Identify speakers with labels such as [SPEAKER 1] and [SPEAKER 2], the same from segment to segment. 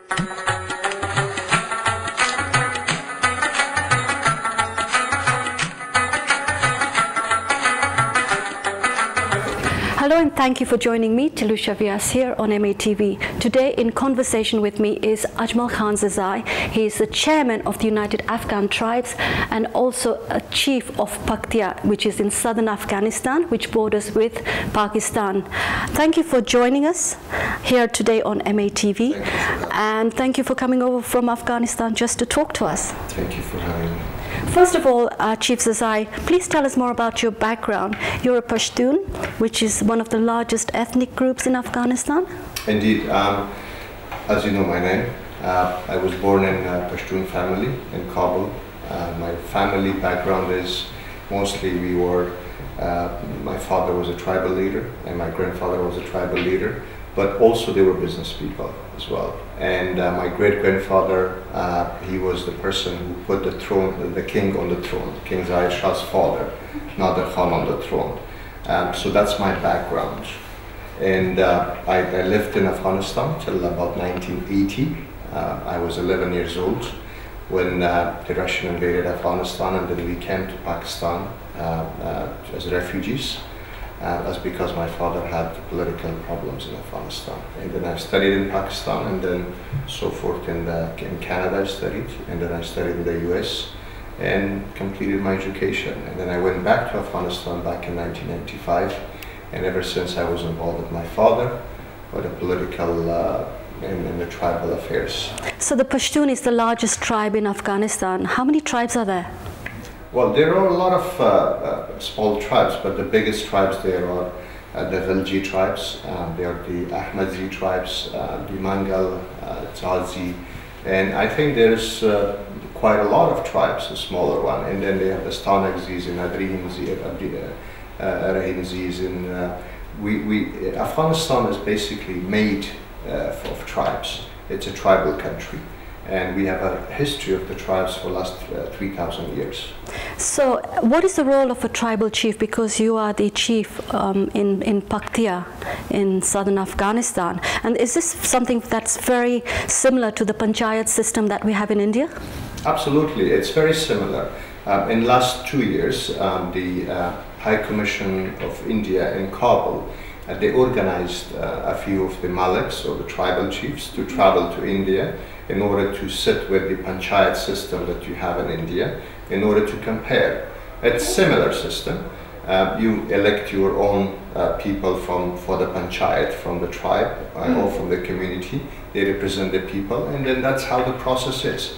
[SPEAKER 1] Hello and thank you for joining me, Tilusha Vyas here on MATV. Today in conversation with me is Ajmal Khan Zazai. He is the chairman of the United Afghan Tribes and also a chief of Paktia, which is in southern Afghanistan, which borders with Pakistan. Thank you for joining us here today on MATV. And thank you for coming over from Afghanistan just to talk to us.
[SPEAKER 2] Thank you for having me.
[SPEAKER 1] First of all, Chief Zazai, please tell us more about your background. You're a Pashtun, which is one of the largest ethnic groups in Afghanistan.
[SPEAKER 2] Indeed. As you know my name, I was born in a Pashtun family in Kabul. My family background is mostly my father was a tribal leader and my grandfather was a tribal leader, but also they were business people as well. And my great-grandfather, he was the person who put the king on the throne, King Zahir Shah's father, Nader Khan on the throne. So that's my background. And I lived in Afghanistan till about 1980. I was 11 years old when the Russian invaded Afghanistan, and then we came to Pakistan as refugees. That's because my father had political problems in Afghanistan. And then I studied in Pakistan, and then so forth in Canada I studied, and then I studied in the US and completed my education. And then I went back to Afghanistan back in 1995, and ever since I was involved with my father with the political and the tribal affairs.
[SPEAKER 1] So the Pashtun is the largest tribe in Afghanistan. How many tribes are there?
[SPEAKER 2] Well, there are a lot of small tribes, but the biggest tribes there are the Ghalji tribes, they are the Ahmadzi tribes, the Mangal, Tazi, and I think there's quite a lot of tribes, a smaller one, and then they have the Stanagzis and Rahimzis, and Afghanistan is basically made of tribes. It's a tribal country. And we have a history of the tribes for the last 3,000 years.
[SPEAKER 1] So what is the role of a tribal chief? Because you are the chief in Paktia in southern Afghanistan. And is this something that's very similar to the panchayat system that we have in India?
[SPEAKER 2] Absolutely, it's very similar. In the last 2 years, the High Commission of India in Kabul, they organized a few of the Maliks, or the tribal chiefs, to travel to India in order to sit with the panchayat system that you have in India, in order to compare. It's a similar system. You elect your own people for the panchayat, from the tribe or from the community. They represent the people, and then that's how the process is.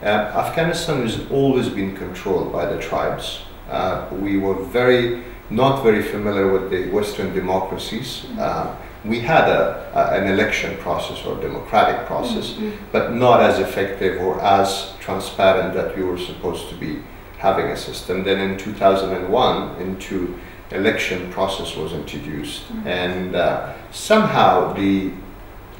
[SPEAKER 2] Afghanistan has always been controlled by the tribes. We were not very familiar with the Western democracies. We had an election process or democratic process, but not as effective or as transparent that we were supposed to be having a system. Then in 2001, into election process was introduced, and somehow the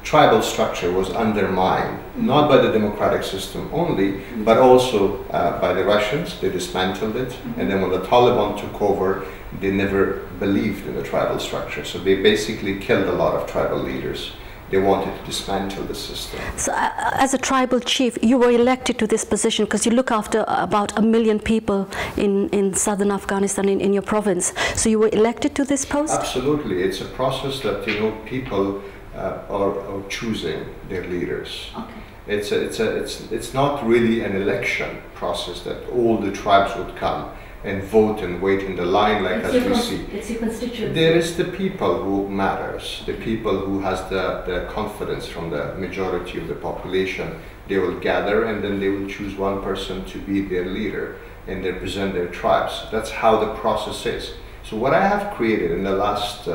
[SPEAKER 2] tribal structure was undermined, not by the democratic system only, but also by the Russians. They dismantled it, and then when the Taliban took over, they never believed in the tribal structure. So they basically killed a lot of tribal leaders. They wanted to dismantle the system.
[SPEAKER 1] So as a tribal chief, you were elected to this position because you look after about 1 million people in southern Afghanistan, in your province. So you were elected to this post?
[SPEAKER 2] Absolutely. It's a process that, people are choosing their leaders. Okay. It's not really an election process that all the tribes would come and vote and wait in the line like as we see.
[SPEAKER 1] It's your constituency.
[SPEAKER 2] There is the people who matters, the people who has the confidence from the majority of the population. They will gather, and then they will choose one person to be their leader and represent their tribes. That's how the process is. So what I have created in the last,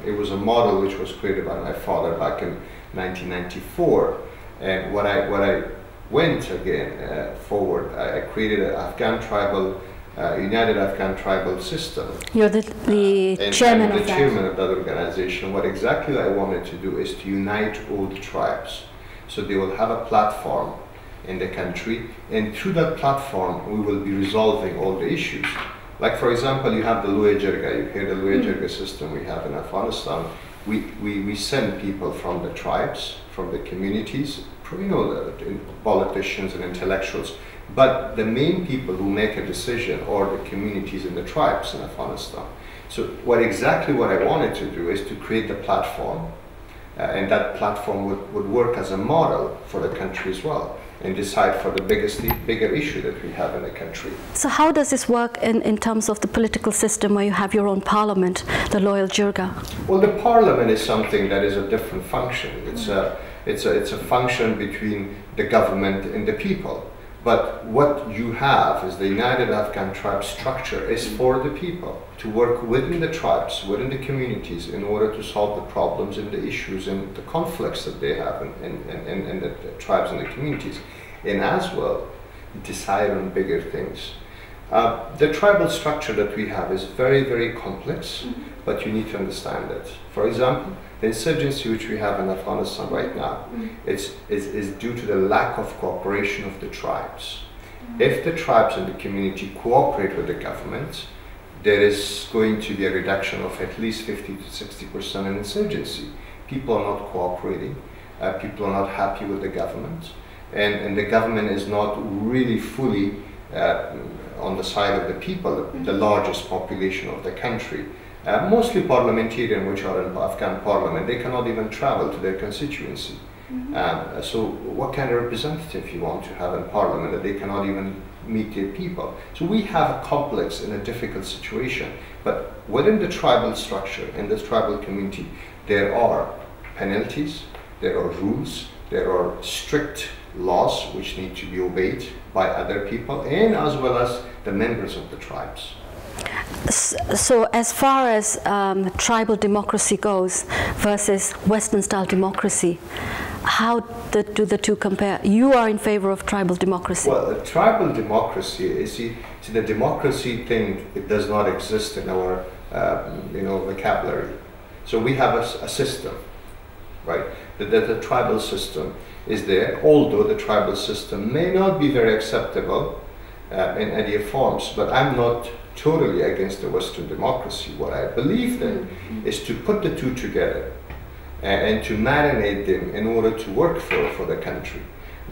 [SPEAKER 2] it was a model which was created by my father back in 1994, and what I went again forward, I created an Afghan tribal, United Afghan Tribal System.
[SPEAKER 1] You're the chairman of that.
[SPEAKER 2] The chairman of that organization. What exactly I wanted to do is to unite all the tribes, so they will have a platform in the country, and through that platform we will be resolving all the issues. Like, for example, you have the Luya Jirga. You hear the Luya Jirga system we have in Afghanistan. we send people from the tribes, from the communities, the politicians and intellectuals, but the main people who make a decision are the communities and the tribes in Afghanistan. So exactly what I wanted to do is to create the platform, and that platform would work as a model for the country as well, and decide for the bigger issue that we have in the country.
[SPEAKER 1] So how does this work in terms of the political system where you have your own parliament, the loyal jirga?
[SPEAKER 2] Well, the parliament is something that is a different function. It's a function between the government and the people. But what you have is the United Afghan Tribes structure is for the people to work within the tribes, within the communities, in order to solve the problems and the issues and the conflicts that they have in the tribes and the communities, and as well decide on bigger things. The tribal structure that we have is very, very complex, but you need to understand it. For example, the insurgency which we have in Afghanistan right now is due to the lack of cooperation of the tribes. If the tribes and the community cooperate with the government, there is going to be a reduction of at least 50 to 60% in insurgency. People are not cooperating, people are not happy with the government, and the government is not really fully on the side of the people, the largest population of the country. Mostly parliamentarians which are in Afghan parliament, they cannot even travel to their constituency. So what kind of representative you want to have in parliament that they cannot even meet their people? So we have a complex and a difficult situation, but within the tribal structure, in this tribal community, there are penalties, there are rules, there are strict laws which need to be obeyed by other people and as well as the members of the tribes.
[SPEAKER 1] So as far as tribal democracy goes versus Western style democracy, how do the two compare? You are in favor of tribal democracy.
[SPEAKER 2] Well, tribal democracy is, see the democracy thing, it does not exist in our vocabulary. So we have a system, right? The tribal system is there, although the tribal system may not be very acceptable in any forms, but I'm not totally against the Western democracy. What I believe in is to put the two together and to marinate them in order to work for the country.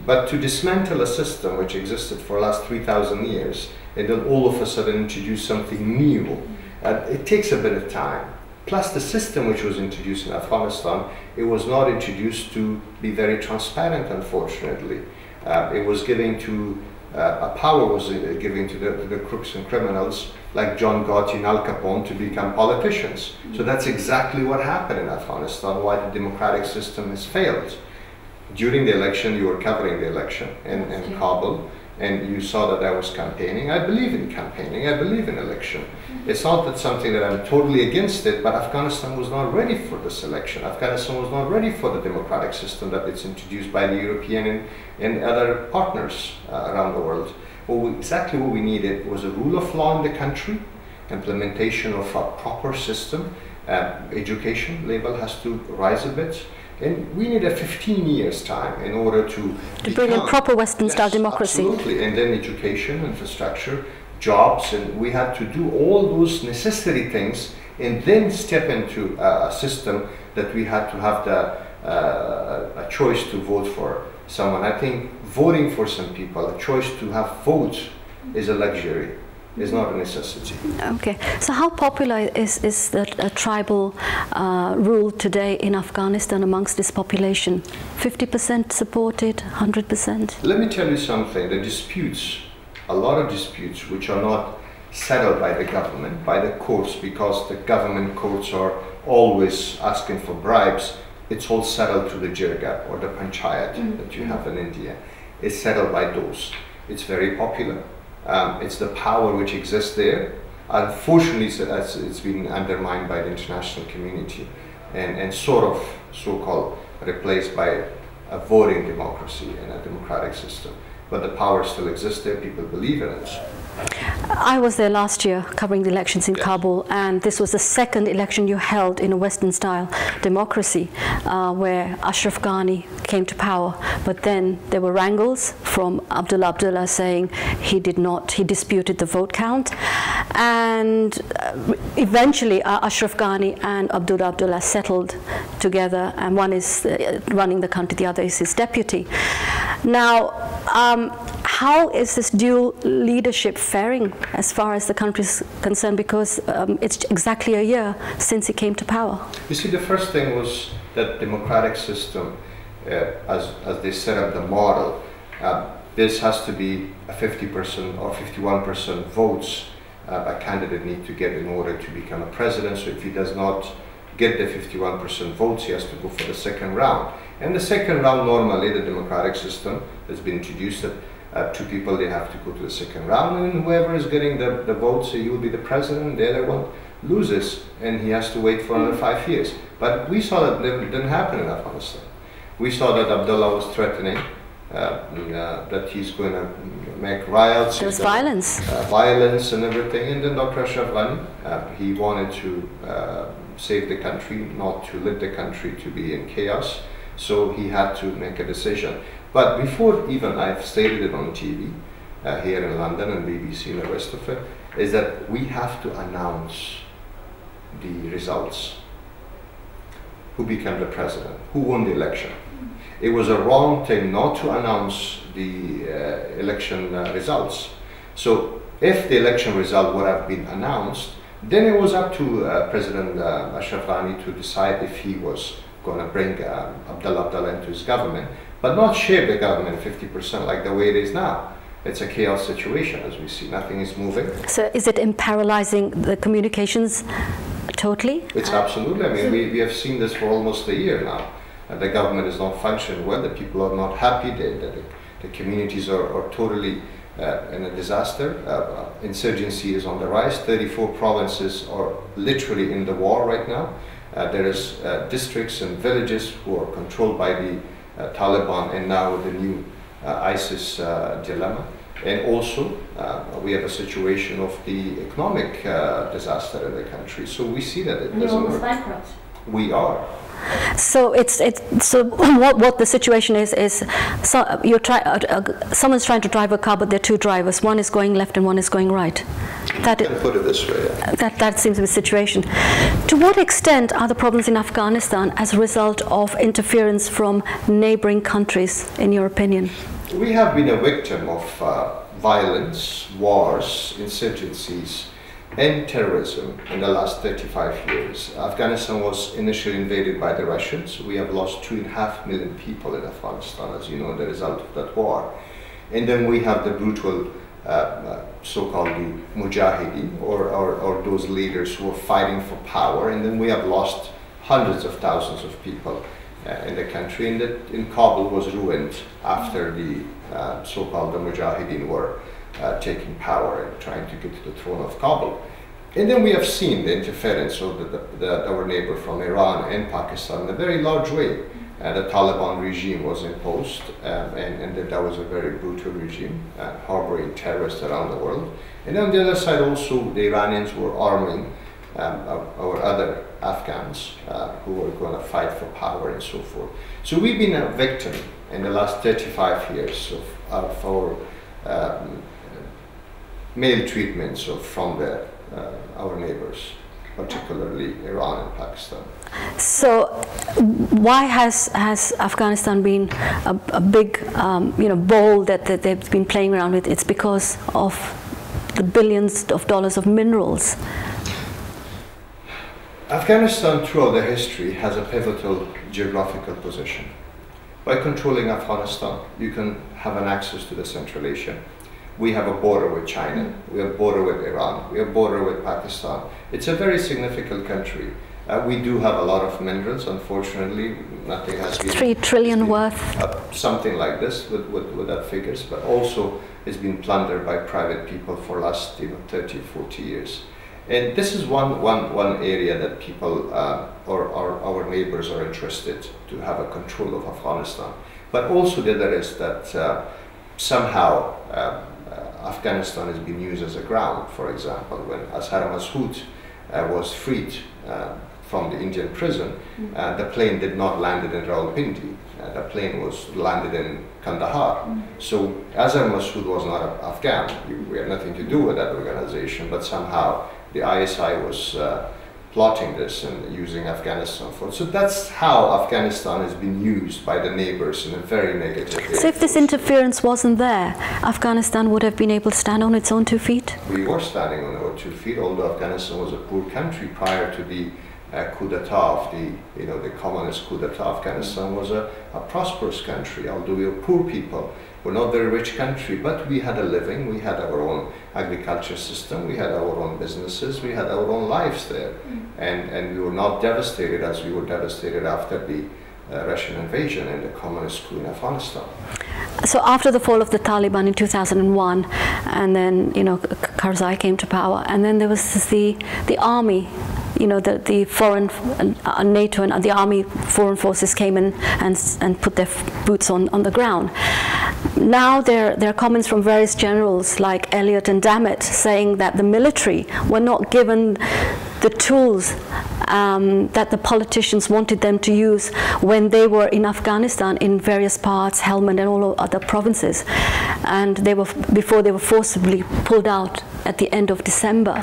[SPEAKER 2] But to dismantle a system which existed for the last 3,000 years and then all of a sudden introduce something new, it takes a bit of time. Plus the system which was introduced in Afghanistan, it was not introduced to be very transparent, unfortunately. It was giving to a power was given to the crooks and criminals like John Gotti and Al Capone to become politicians. So that's exactly what happened in Afghanistan, why the democratic system has failed. During the election, you were covering the election in Kabul, and you saw that I was campaigning. I believe in campaigning, I believe in election. It's not that something that I'm totally against it, but Afghanistan was not ready for this election. Afghanistan was not ready for the democratic system that it's introduced by the European and other partners around the world. Exactly what we needed was a rule of law in the country, implementation of a proper system, education level has to rise a bit, and we need a 15 years time in order to
[SPEAKER 1] bring in proper Western style democracy.
[SPEAKER 2] Absolutely, and then education, infrastructure, jobs, and we had to do all those necessary things and then step into a system that we had to have a choice to vote for someone. I think voting for some people, a choice to have votes, is a luxury, is not a necessity.
[SPEAKER 1] Okay, so how popular is the tribal rule today in Afghanistan amongst this population? 50% supported, 100%?
[SPEAKER 2] Let me tell you something, the disputes, a lot of disputes which are not settled by the government, by the courts, because the government courts are always asking for bribes, it's all settled through the jirga or the panchayat that you have in India. It's settled by those. It's very popular. It's the power which exists there. Unfortunately, it's been undermined by the international community and sort of so-called replaced by a voting democracy and a democratic system. But the power still exists there, people believe in it.
[SPEAKER 1] I was there last year covering the elections in Kabul, and this was the second election you held in a Western style democracy where Ashraf Ghani came to power, but then there were wrangles from Abdullah saying he disputed the vote count, and eventually Ashraf Ghani and Abdullah settled together, and one is running the country, the other is his deputy. Now, how is this dual leadership faring as far as the country is concerned? Because it's exactly a year since he came to power.
[SPEAKER 2] You see, the first thing was that democratic system, as they set up the model, this has to be a 50% or 51% votes a candidate need to get in order to become a president. So if he does not get the 51% votes, he has to go for the second round. And the second round, normally, the democratic system has been introduced that two people, they have to go to the second round, and whoever is getting the votes, he will be the president, the other one loses, and he has to wait for another 5 years. But we saw that it didn't happen in Afghanistan. We saw that Abdullah was threatening that he's going to make riots.
[SPEAKER 1] There was violence.
[SPEAKER 2] Violence and everything. And then Dr. Ashraf Ghani, he wanted to save the country, not to let the country to be in chaos. So he had to make a decision. But before even I've stated it on TV, here in London and BBC and the rest of it, is that we have to announce the results. Who became the president? Who won the election? It was a wrong thing not to announce the election results. So if the election result would have been announced, then it was up to President Ashraf Ghani to decide if he was going to bring Abdullah into his government, but not share the government 50% like the way it is now. It's a chaos situation, as we see. Nothing is moving.
[SPEAKER 1] So is it imperializing the communications totally?
[SPEAKER 2] It's absolutely. I mean, we have seen this for almost a year now. The government is not functioning well. The people are not happy. The communities are totally in a disaster. Insurgency is on the rise. 34 provinces are literally in the war right now. There is districts and villages who are controlled by the Taliban, and now the new ISIS dilemma. And also, we have a situation of the economic disaster in the country. So we see that it doesn't work.
[SPEAKER 1] Bankrupt.
[SPEAKER 2] We are.
[SPEAKER 1] So so what the situation is so someone's trying to drive a car, but there are two drivers. One is going left and one is going right.
[SPEAKER 2] That can put it this way. Yeah.
[SPEAKER 1] That seems to be the situation. To what extent are the problems in Afghanistan as a result of interference from neighboring countries, in your opinion?
[SPEAKER 2] We have been a victim of violence, wars, insurgencies, and terrorism in the last 35 years. Afghanistan was initially invaded by the Russians. We have lost 2.5 million people in Afghanistan, as you know, the result of that war. And then we have the brutal so-called the Mujahideen, or those leaders who are fighting for power. And then we have lost hundreds of thousands of people in the country. And in Kabul was ruined after the so-called the Mujahideen were taking power and trying to get to the throne of Kabul. And then we have seen the interference of our neighbor from Iran and Pakistan in a very large way. The Taliban regime was imposed, and that was a very brutal regime, harboring terrorists around the world. And on the other side also, the Iranians were arming our other Afghans who were going to fight for power and so forth. So we've been a victim in the last 35 years of our maltreatments from our neighbors, particularly Iran and Pakistan.
[SPEAKER 1] So, why has Afghanistan been a big, ball that they've been playing around with? It's because of the billions of dollars of minerals.
[SPEAKER 2] Afghanistan, throughout the history, has a pivotal geographical position. By controlling Afghanistan, you can have an access to the Central Asia. We have a border with China, we have a border with Iran, we have a border with Pakistan. It's a very significant country. We do have a lot of minerals, unfortunately. Nothing has been...
[SPEAKER 1] 3 trillion worth.
[SPEAKER 2] Something like this, with that figures, but also it's been plundered by private people for last 30, 40 years. And this is one area that people, or our neighbors are interested to have a control of Afghanistan. But also the other is that somehow Afghanistan has been used as a ground. For example, when Azhar Masood was freed from the Indian prison, the plane did not land in Rawalpindi. The plane was landed in Kandahar. So Azhar Masood was not Afghan. We had nothing to do with that organization, but somehow the ISI was plotting this and using Afghanistan for. So that's how Afghanistan has been used by the neighbors in a very negative way.
[SPEAKER 1] So if this interference wasn't there, Afghanistan would have been able to stand on its own 2 feet?
[SPEAKER 2] We were standing on our 2 feet, although Afghanistan was a poor country prior to the coup d'etat of the communist coup d'etat. Afghanistan was a prosperous country, although we were poor people. We're not a very rich country, but we had a living, we had our own agriculture system, we had our own businesses, we had our own lives there. And we were not devastated as we were devastated after the Russian invasion and the communist coup in Afghanistan.
[SPEAKER 1] So after the fall of the Taliban in 2001, and then Karzai came to power, and then there was the army, the foreign NATO and the army foreign forces came in and put their boots on the ground. Now there are comments from various generals like Elliot and Dammit saying that the military were not given the tools that the politicians wanted them to use when they were in Afghanistan, in various parts, Helmand and all other provinces, and before they were forcibly pulled out at the end of December.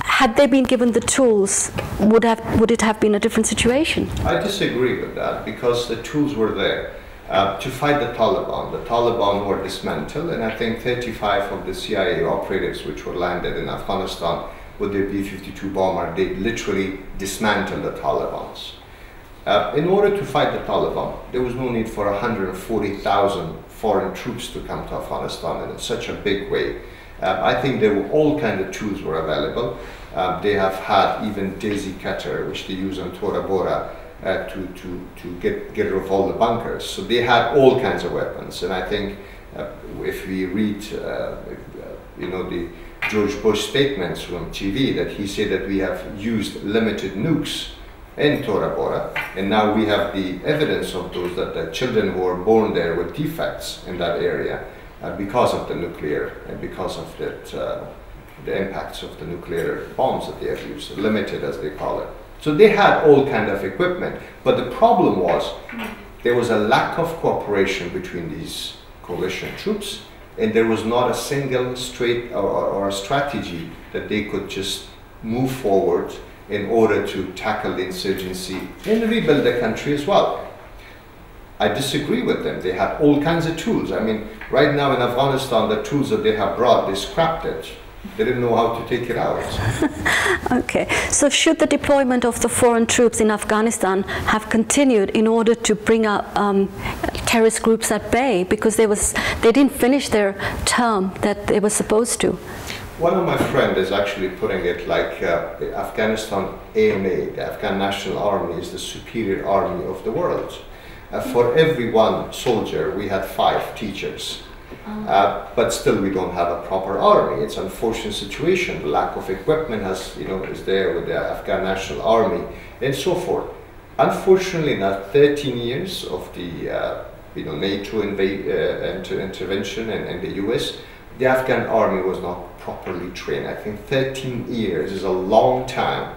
[SPEAKER 1] Had they been given the tools, would it have been a different situation?
[SPEAKER 2] I disagree with that, because the tools were there to fight the Taliban. The Taliban were dismantled, and I think 35 of the CIA operatives which were landed in Afghanistan with their B-52 bomber, they literally dismantled the Taliban. In order to fight the Taliban, there was no need for 140,000 foreign troops to come to Afghanistan in such a big way. I think there were all kinds of tools were available. They have had even Daisy Cutter, which they use on Tora Bora, to get rid of all the bunkers. So they had all kinds of weapons. And I think if we read, the George Bush statements from TV, that he said that we have used limited nukes in Tora Bora, and now we have the evidence of those, that the children who were born there with defects in that area because of the nuclear and because of the impacts of the nuclear bombs that they have used, limited as they call it. So they had all kind of equipment, but the problem was there was a lack of cooperation between these coalition troops, and there was not a single straight or a strategy that they could just move forward in order to tackle the insurgency and rebuild the country as well. I disagree with them. They had all kinds of tools. I mean, right now in Afghanistan, the tools that they have brought, they scrapped it. They didn't know how to take it out.
[SPEAKER 1] Okay, so should the deployment of the foreign troops in Afghanistan have continued in order to bring up terrorist groups at bay, because they didn't finish their term that they were supposed to?
[SPEAKER 2] One of my friends is actually putting it like the Afghanistan ANA, the Afghan National Army, is the superior army of the world. For every one soldier, we had 5 teachers. But still we don't have a proper army. It's an unfortunate situation. The lack of equipment is there with the Afghan National Army and so forth. Unfortunately, in that 13 years of the NATO intervention and the US, the Afghan army was not properly trained. I think 13 years is a long time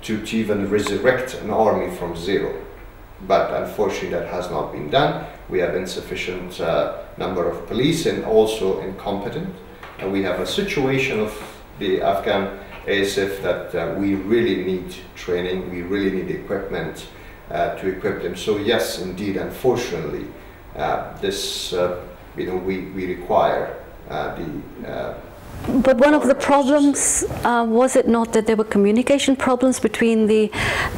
[SPEAKER 2] to even resurrect an army from zero. But unfortunately that has not been done. We have insufficient number of police and also incompetent. And we have a situation of the Afghan ASF that we really need training, we really need equipment to equip them. So yes, indeed, unfortunately, we require
[SPEAKER 1] But one of the problems, was it not that there were communication problems between the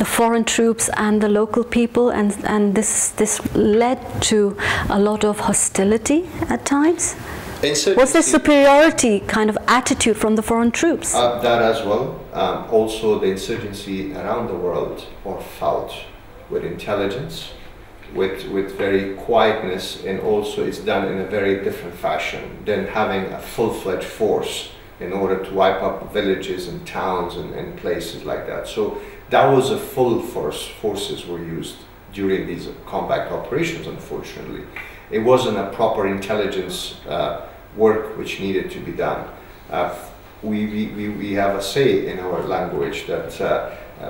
[SPEAKER 1] foreign troops and the local people, and this led to a lot of hostility at times? Was there superiority kind of attitude from the foreign troops?
[SPEAKER 2] That as well. Also the insurgency around the world were fought with intelligence, with very quietness, and also it's done in a very different fashion than having a full-fledged force in order to wipe up villages and towns and places like that. So that was a full force. Forces were used during these combat operations, unfortunately. It wasn't a proper intelligence work which needed to be done. We have a say in our language that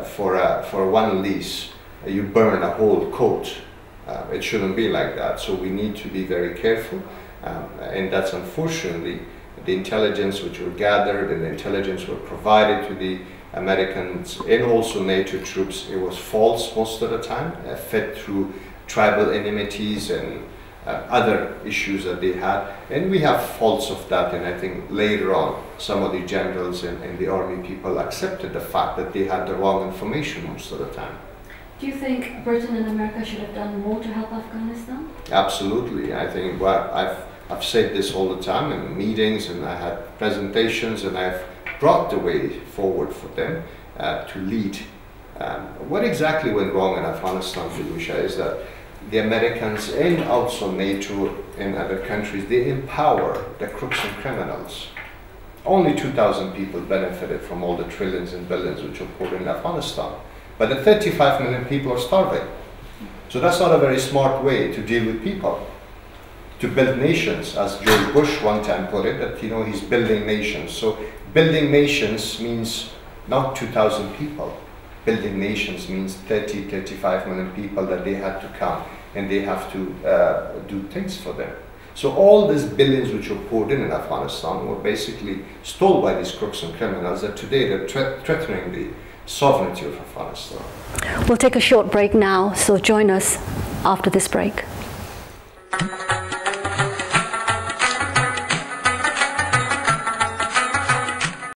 [SPEAKER 2] for one lease you burn a whole coat. It shouldn't be like that, so we need to be very careful, and that's unfortunately the intelligence which were gathered and the intelligence were provided to the Americans and also NATO troops, it was false most of the time, fed through tribal enmities and other issues that they had. And we have faults of that, and I think later on some of the generals and the army people accepted the fact that they had the wrong information most of the time.
[SPEAKER 1] Do you think Britain and America should have done more to help Afghanistan?
[SPEAKER 2] Absolutely. I think, well, I've said this all the time in meetings, and I had presentations, and I've brought the way forward for them to lead. What exactly went wrong in Afghanistan, Filusha, is that the Americans and also NATO and other countries, they empower the crooks and criminals. Only 2,000 people benefited from all the trillions and billions which were poured in Afghanistan. But the 35 million people are starving. So that's not a very smart way to deal with people. To build nations, as George Bush one time put it, that he's building nations. So building nations means not 2,000 people. Building nations means 30, 35 million people that they had to come, and they have to do things for them. So all these billions which were poured in Afghanistan were basically stole by these crooks and criminals that today they're threatening the sovereignty of Afghanistan.
[SPEAKER 1] We'll take a short break now, so join us after this break.